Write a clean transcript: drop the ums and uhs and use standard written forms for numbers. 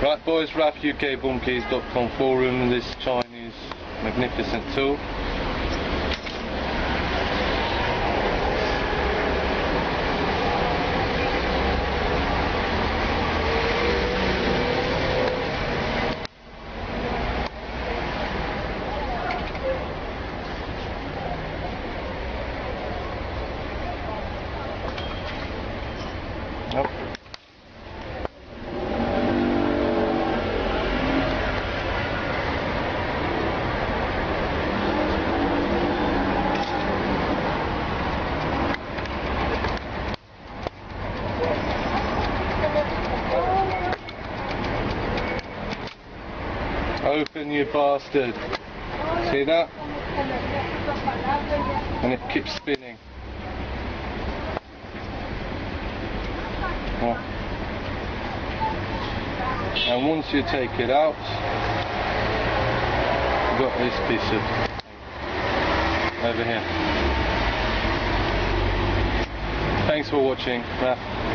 Right boys, RAFUKBombKeys.com forum, this Chinese magnificent tool. Nope. Open, you bastard. See that? And it keeps spinning. Oh. And once you take it out, you've got this piece of over here. Thanks for watching, Raf.